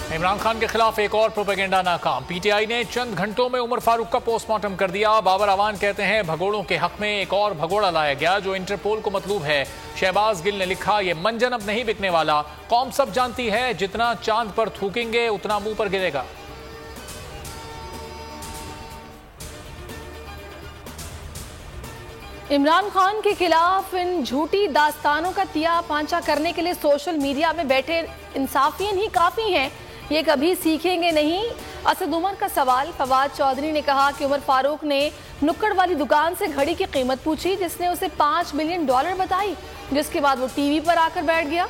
इमरान खान के खिलाफ एक और प्रोपेगेंडा नाकाम। पीटीआई ने चंद घंटों में उमर फारूक का पोस्टमार्टम कर दिया। बाबर अवान कहते हैं भगोड़ों के हक में एक और भगोड़ा लाया गया जो इंटरपोल को मतलूब है। शहबाज गिल ने लिखा, ये मंजन अब नहीं बिकने वाला। कौम सब जानती है जितना चांद पर थूकेंगे उतना मुंह पर गिरेगा। इमरान खान के खिलाफ इन झूठी दास्तानों का तिया पांचा करने के लिए सोशल मीडिया में बैठे इंसाफियन ही काफी हैं। ये कभी सीखेंगे नहीं। असद उमर का सवाल। फवाद चौधरी ने कहा कि उमर फारूक ने नुक्कड़ वाली दुकान से घड़ी की कीमत पूछी जिसने उसे $5 मिलियन बताई, जिसके बाद वो टीवी पर आकर बैठ गया।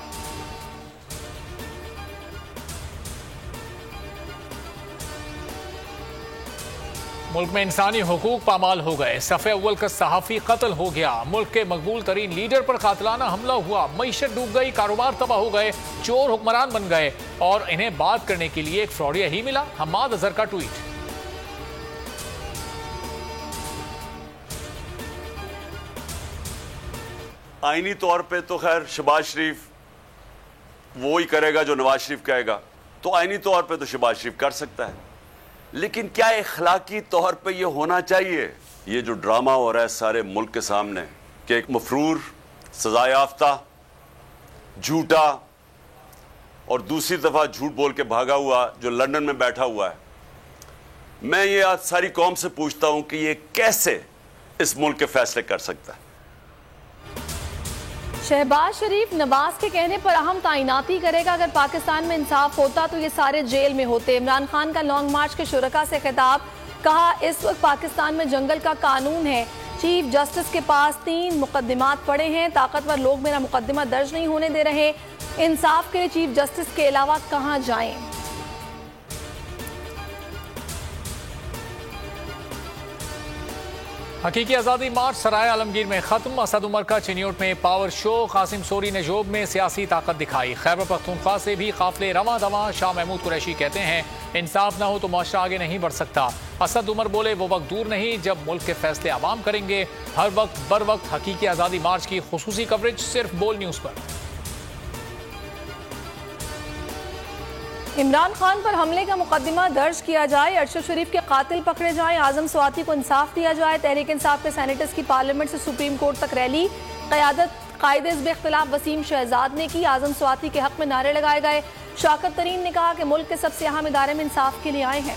मुल्क में इंसानी हुकूक पामाल हो गए। सफ़े अव्वल का सहाफ़ी कत्ल हो गया। मुल्क के मकबूल तरीन लीडर पर कातिलाना हमला हुआ। मईशत डूब गई, कारोबार तबाह हो गए, चोर हुक्मरान बन गए और इन्हें बात करने के लिए एक फ्रॉडिया ही मिला। हम्माद अजहर का ट्वीट। आईनी तौर पे तो खैर शहबाज शरीफ वो ही करेगा जो नवाज शरीफ कहेगा, तो आईनी तौर पे तो शहबाज शरीफ कर सकता है, लेकिन क्या इखलाकी तौर पे ये होना चाहिए? ये जो ड्रामा हो रहा है सारे मुल्क के सामने कि एक मफरूर सजा याफ्ता झूठा और दूसरी दफा झूठ बोल के भागा हुआ जो लंदन में बैठा हुआ है, मैं ये आज सारी कौम से पूछता हूं कि ये कैसे इस मुल्क के फैसले कर सकता है? शहबाज शरीफ नवाज के कहने पर अहम तैनाती करेगा। अगर पाकिस्तान में इंसाफ होता तो ये सारे जेल में होते। इमरान खान का लॉन्ग मार्च के शुरका से खिताब। कहा, इस वक्त पाकिस्तान में जंगल का कानून है। चीफ जस्टिस के पास 3 मुकदमात पड़े हैं। ताकतवर लोग मेरा मुकदमा दर्ज नहीं होने दे रहे। इंसाफ के लिए चीफ जस्टिस के अलावा कहां जाएं? हकीकी आज़ादी मार्च सराय आलमगीर में खत्म। असद उमर का चिन्योट में पावर शो। कासिम सोरी ने जोब में सियासी ताकत दिखाई। खैबर पख्तूनख्वा से भी काफिले रवां दवां। शाह महमूद कुरैशी कहते हैं इंसाफ ना हो तो मुआशरा आगे नहीं बढ़ सकता। असद उमर बोले, वो वक्त दूर नहीं जब मुल्क के फैसले आवाम करेंगे। हर वक्त बर वक्त हकीकी आज़ादी मार्च की खुसूसी कवरेज सिर्फ बोल न्यूज़ पर। इमरान खान पर हमले का मुकदमा दर्ज किया जाए। अरशद शरीफ के कातिल पकड़े जाएं। आजम स्वाति को इंसाफ दिया जाए। तहरीक इंसाफ के सेनेटर्स की पार्लियामेंट से सुप्रीम कोर्ट तक रैली। क़यादत कायदे इख्तिलाफ वसीम शहजाद ने की। आजम स्वाति के हक में नारे लगाए गए। शौकत तरीन ने कहा कि मुल्क के सबसे अहम इदारे में इंसाफ के लिए आए हैं।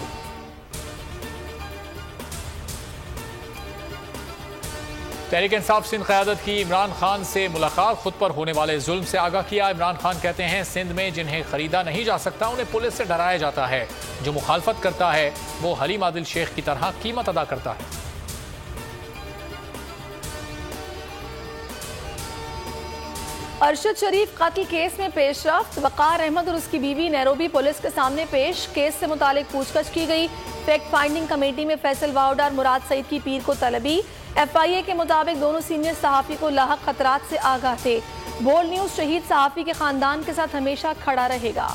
तहरीक इंसाफ सिंध क़यादत की इमरान खान से मुलाकात। खुद पर होने वाले जुल्म से आगाह किया। इमरान खान कहते हैं सिंध में जिन्हें खरीदा नहीं जा सकता उन्हें पुलिस से डराया जाता है। जो मुखालफत करता है वो हलीम आदिल शेख की तरह कीमत अदा करता है। अरशद शरीफ कत्ल केस में पेशरफ्त। वकार अहमद और उसकी बीवी नैरोबी पुलिस के सामने पेश। केस से मुतालिक पूछताछ की गई। फैक्ट फाइंडिंग कमेटी में फैसल वाउडा और मुराद सईद की पीर को तलबी। FIA के मुताबिक दोनों सीनियर सहाफ़ी को लाहक खतरात से आगाह थे। बोल न्यूज़ शहीद सहाफ़ी के खानदान के साथ हमेशा खड़ा रहेगा।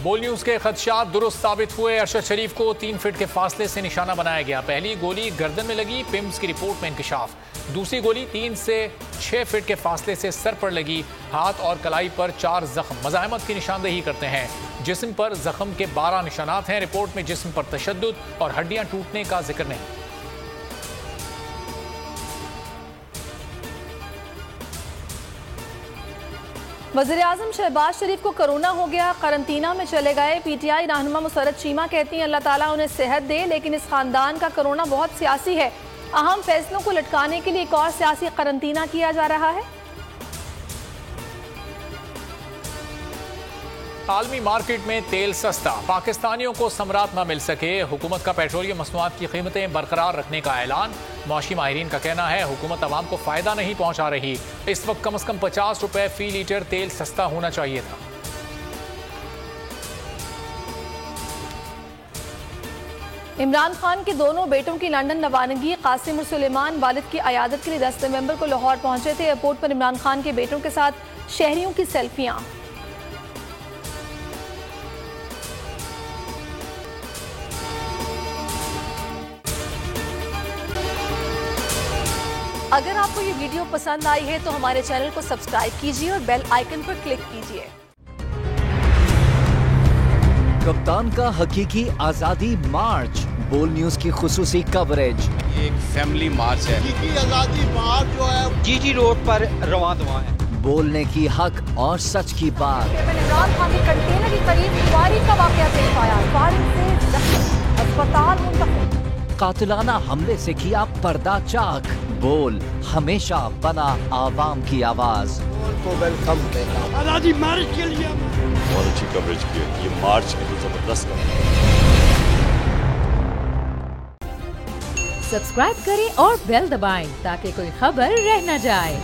बोल न्यूज़ के खदशात दुरुस्त साबित हुए। अरशद शरीफ को 3 फीट के फासले से निशाना बनाया गया। पहली गोली गर्दन में लगी, पिम्स की रिपोर्ट में इंकशाफ। दूसरी गोली 3 से 6 फीट के फासले से सर पर लगी। हाथ और कलाई पर 4 जख्म मज़ाहमत की निशानदेही करते हैं। जिस्म पर जख्म के 12 निशानात हैं। रिपोर्ट में जिस्म पर तशद्दुद और हड्डियां टूटने का जिक्र नहीं। वज़ीर-ए-आज़म शहबाज शरीफ को कोरोना हो गया, करंतना में चले गए। PTI रहनुमा मुसर्रत चीमा कहती हैं अल्लाह ताला उन्हें सेहत दे, लेकिन इस खानदान का कोरोना बहुत सियासी है। अहम फैसलों को लटकाने के लिए एक और सियासी करंतना किया जा रहा है। आलमी मार्केट में तेल सस्ता, पाकिस्तानियों को समरात न मिल सके। हुकूमत का पेट्रोलियम मसनूआत की कीमतें बरकरार रखने का ऐलान। मौशी माहिरीन का कहना है हुकूमत अवाम को फ़ायदा नहीं पहुंचा रही। इस वक्त कम से कम 50 रुपए फी लीटर तेल सस्ता होना चाहिए था। इमरान खान के दोनों बेटों की लंदन रवानगी। कासिम और सुलेमान वालिद की अयादत के लिए 10 नवंबर को लाहौर पहुंचे थे। एयरपोर्ट पर इमरान खान के बेटों के साथ शहरियों की सेल्फियां। अगर आपको ये वीडियो पसंद आई है तो हमारे चैनल को सब्सक्राइब कीजिए और बेल आइकन पर क्लिक कीजिए। कप्तान का हकीकी आजादी मार्च, बोल न्यूज की खुसूसी कवरेज। ये एक फैमिली मार्च है। हकीकी आजादी मार्च जो है जीजी रोड पर रवां दवा है। बोलने की हक और सच की बात। इमरान खान के कंटेनर के करीब फायरिंग का वाकया पेश आया, फायरिंग से जख्मी, अस्पताल मुंतकिल। कातिलाना हमले से किया पर्दा चाक, बोल हमेशा बना आवाम की आवाज। को वेलकम देगा आजादी मार्च के लिए। बहुत अच्छी कवरेज की है, ये मार्च की तो जबरदस्त कवरेज। सब्सक्राइब करें और बेल दबाएं ताकि कोई खबर रह न जाए।